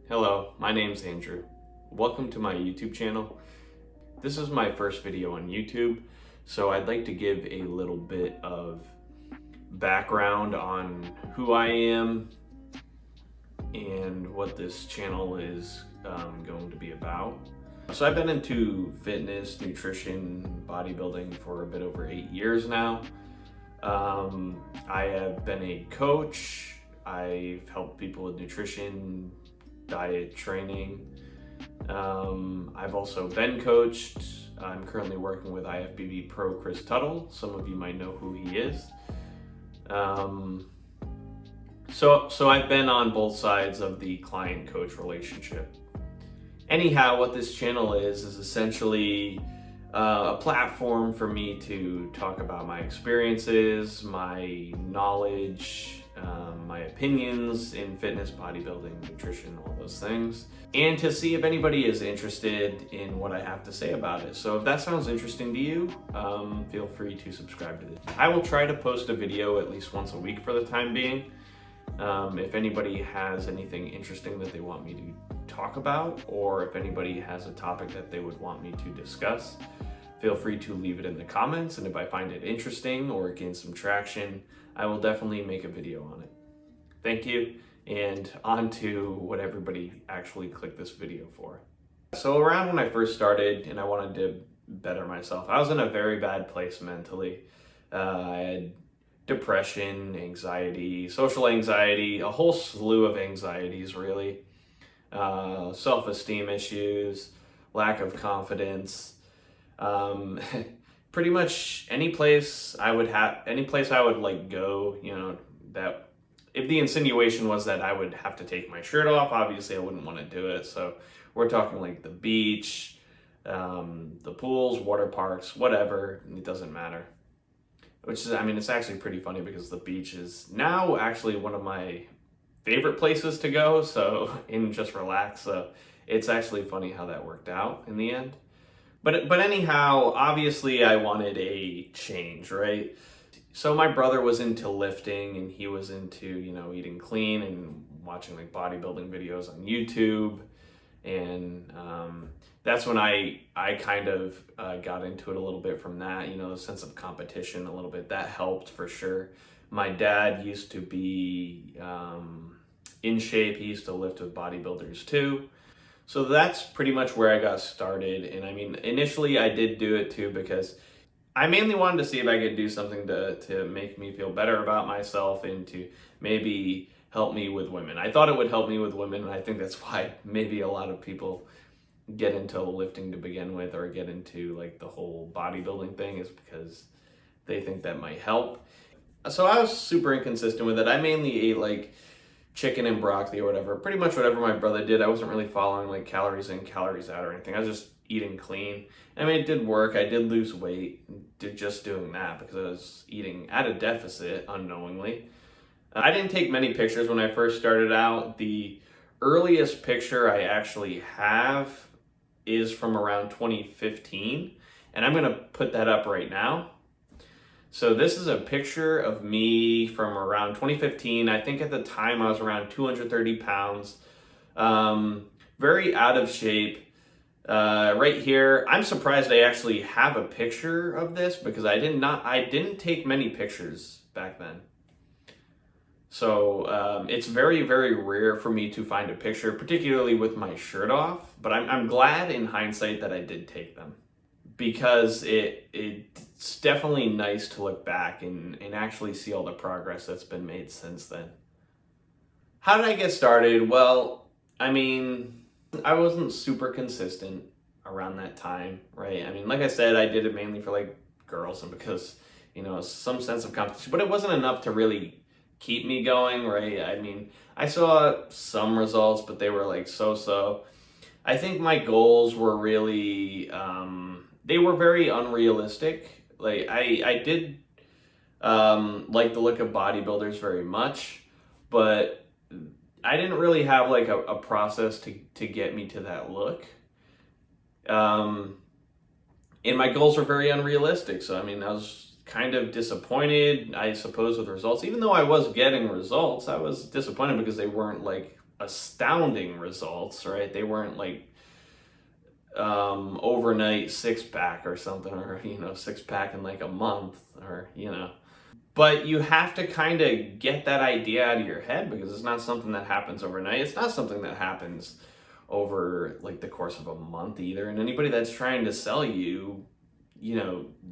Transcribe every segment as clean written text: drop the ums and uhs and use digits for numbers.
Hello, my name's Andrew. Welcome to my YouTube channel. This is my first video on YouTube, so I'd like to give a little bit of background on who I am and what this channel is going to be about. So I've been into fitness, nutrition, bodybuilding for a bit over 8 years now. I have been a coach. I've helped people with nutrition, diet, training. I've also been coached. I'm currently working with IFBB Pro Chris Tuttle. Some of you might know who he is. So I've been on both sides of the client-coach relationship. Anyhow, what this channel is essentially a platform for me to talk about my experiences, my knowledge, my opinions in fitness, bodybuilding, nutrition, all those things, and to see if anybody is interested in what I have to say about it. So if that sounds interesting to you, feel free to subscribe to this. I will try to post a video at least once a week for the time being. If anybody has anything interesting that they want me to talk about, or if anybody has a topic that they would want me to discuss, feel free to leave it in the comments, and if I find it interesting or it gains some traction, I will definitely make a video on it. Thank you, and on to what everybody actually clicked this video for. So around when I first started and I wanted to better myself, I was in a very bad place mentally. I had depression, anxiety, social anxiety, a whole slew of anxieties really, self-esteem issues, lack of confidence. Pretty much any place I would like go, that if the insinuation was that I would have to take my shirt off, obviously I wouldn't want to do it. So we're talking like the beach, the pools, water parks, whatever, it doesn't matter. Which is, it's actually pretty funny because the beach is now actually one of my favorite places to go, and just relax. So it's actually funny how that worked out in the end. But anyhow, obviously I wanted a change, right? So my brother was into lifting and he was into, eating clean and watching like bodybuilding videos on YouTube. And that's when I kind of got into it a little bit from that, the sense of competition a little bit. That helped for sure. My dad used to be in shape. He used to lift with bodybuilders too. So that's pretty much where I got started. And initially I did do it too because I mainly wanted to see if I could do something to make me feel better about myself and to maybe help me with women. I thought it would help me with women, and I think that's why maybe a lot of people get into lifting to begin with, or get into like the whole bodybuilding thing, is because they think that might help. So I was super inconsistent with it. I mainly ate like chicken and broccoli or whatever, pretty much whatever my brother did. I wasn't really following like calories in, calories out or anything. I was just eating clean. It did work. I did lose weight just doing that because I was eating at a deficit unknowingly. I didn't take many pictures when I first started out. The earliest picture I actually have is from around 2015, and I'm gonna put that up right now. So this is a picture of me from around 2015. I think at the time I was around 230 pounds, very out of shape. Right here, I'm surprised I actually have a picture of this because I didn't take many pictures back then. So it's very, very rare for me to find a picture, particularly with my shirt off. But I'm glad in hindsight that I did take them, because it's definitely nice to look back and actually see all the progress that's been made since then. How did I get started? Well, I wasn't super consistent around that time, right? Like I said, I did it mainly for like girls and because, some sense of competition, but it wasn't enough to really keep me going, right? I saw some results, but they were like so-so. I think my goals were really, they were very unrealistic. Like I did like the look of bodybuilders very much, but I didn't really have like a process to get me to that look. And my goals were very unrealistic. So, I was kind of disappointed, I suppose, with results. Even though I was getting results, I was disappointed because they weren't like astounding results, right? They weren't like overnight six pack or something, or six pack in like a month, or but you have to kind of get that idea out of your head, because it's not something that happens overnight. It's not something that happens over like the course of a month either. And anybody that's trying to sell you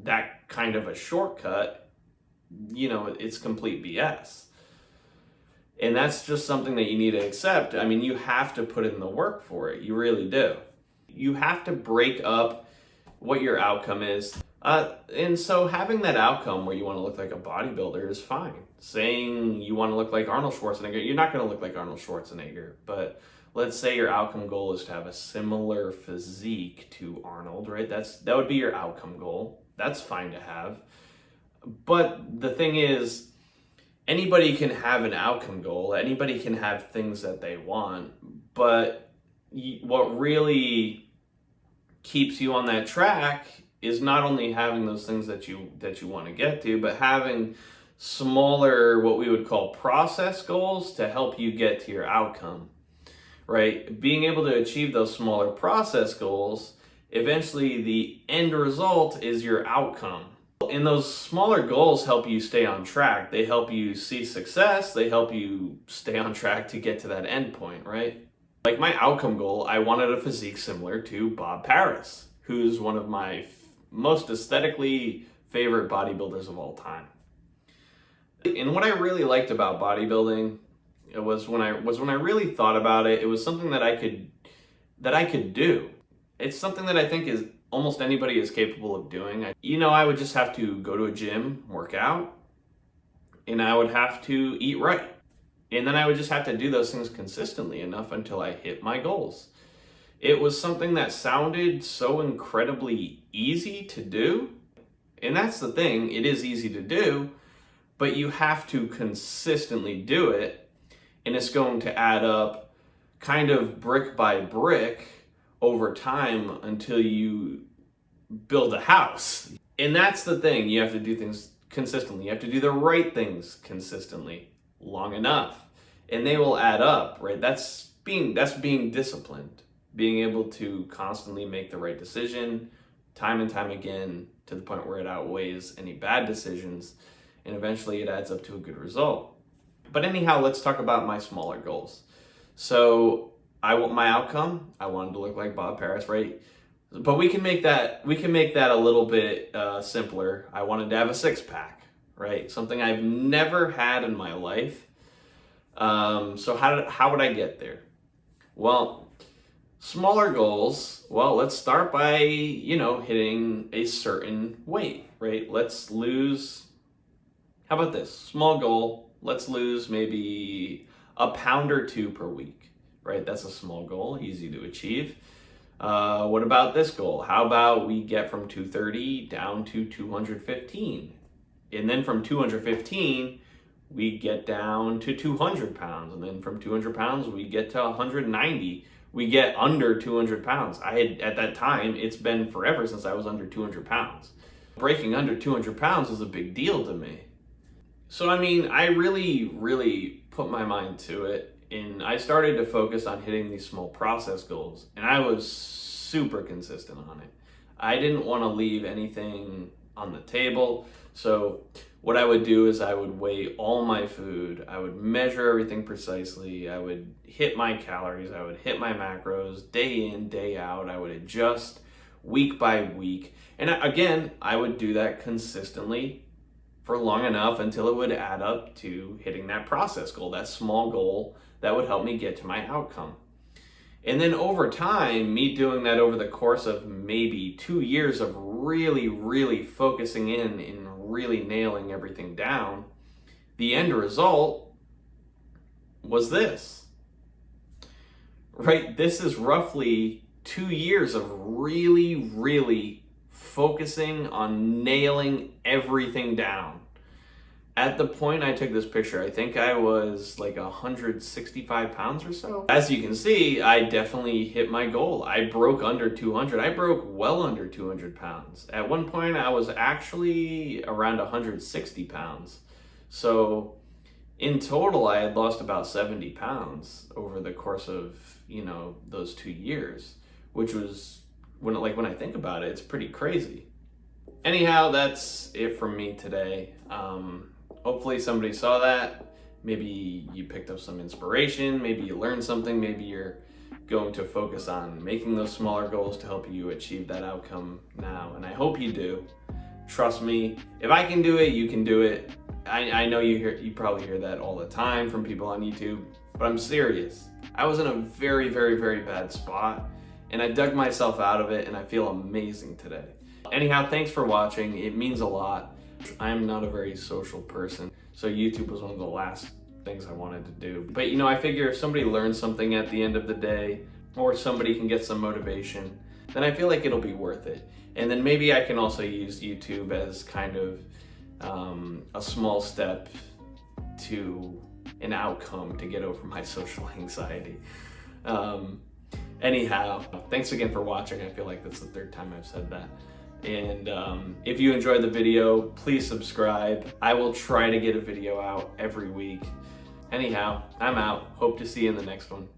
that kind of a shortcut, it's complete BS. And that's just something that you need to accept. I mean, you have to put in the work for it. You really do. You have to break up what your outcome is. And so having that outcome where you want to look like a bodybuilder is fine. Saying you want to look like Arnold Schwarzenegger, you're not going to look like Arnold Schwarzenegger. But let's say your outcome goal is to have a similar physique to Arnold, right? That would be your outcome goal. That's fine to have. But the thing is, anybody can have an outcome goal. Anybody can have things that they want. But what really keeps you on that track is not only having those things that you want to get to, but having smaller, what we would call process goals to help you get to your outcome, right? Being able to achieve those smaller process goals, eventually the end result is your outcome. And those smaller goals help you stay on track. They help you see success. They help you stay on track to get to that end point, right? Like my outcome goal, I wanted a physique similar to Bob Paris, who's one of my most aesthetically favorite bodybuilders of all time. And what I really liked about bodybuilding, it was when I really thought about it, it was something that I could do. It's something that I think is almost anybody is capable of doing. I would just have to go to a gym, work out, and I would have to eat right. And then I would just have to do those things consistently enough until I hit my goals. It was something that sounded so incredibly easy to do. And that's the thing, it is easy to do, but you have to consistently do it. And it's going to add up kind of brick by brick over time until you build a house. And that's the thing, you have to do things consistently. You have to do the right things consistently, long enough. And they will add up, right? That's being disciplined. Being able to constantly make the right decision time and time again to the point where it outweighs any bad decisions, and eventually it adds up to a good result. But anyhow, let's talk about my smaller goals. So I want my outcome. I wanted to look like Bob Paris, right? But we can make that a little bit simpler. I wanted to have a six-pack, right? Something I've never had in my life. So how would I get there? Well, smaller goals, well, let's start by, hitting a certain weight, right? Let's lose, how about this? Small goal, let's lose maybe a pound or two per week, right? That's a small goal, easy to achieve. What about this goal? How about we get from 230 down to 215? And then from 215, we get down to 200 pounds. And then from 200 pounds, we get to 190. We get under 200 pounds. At that time, it's been forever since I was under 200 pounds. Breaking under 200 pounds is a big deal to me. So, I really, really put my mind to it, and I started to focus on hitting these small process goals, and I was super consistent on it. I didn't want to leave anything on the table, so what I would do is I would weigh all my food, I would measure everything precisely, I would hit my calories, I would hit my macros day in, day out, I would adjust week by week. And again, I would do that consistently for long enough until it would add up to hitting that process goal, that small goal that would help me get to my outcome. And then over time, me doing that over the course of maybe 2 years of really, really focusing in and really nailing everything down, the end result was this. Right? This is roughly 2 years of really, really focusing on nailing everything down. At the point I took this picture, I think I was like 165 pounds or so. As you can see, I definitely hit my goal. I broke under 200. I broke well under 200 pounds. At one point, I was actually around 160 pounds. So in total, I had lost about 70 pounds over the course of, you know, those 2 years, which was, when I think about it, it's pretty crazy. Anyhow, that's it from me today. Hopefully somebody saw that. Maybe you picked up some inspiration, maybe you learned something, maybe you're going to focus on making those smaller goals to help you achieve that outcome now. And I hope you do. Trust me, if I can do it, you can do it. I know you probably hear that all the time from people on YouTube, but I'm serious. I was in a very, very, very bad spot, and I dug myself out of it, and I feel amazing today. Anyhow, thanks for watching. It means a lot. I'm not a very social person, so YouTube was one of the last things I wanted to do. But you know, I figure if somebody learns something at the end of the day, or somebody can get some motivation, then I feel like it'll be worth it. And then maybe I can also use YouTube as kind of a small step to an outcome to get over my social anxiety. Anyhow, thanks again for watching. I feel like that's the third time I've said that. And if you enjoyed the video, please subscribe. I will try to get a video out every week. Anyhow, I'm out. Hope to see you in the next one.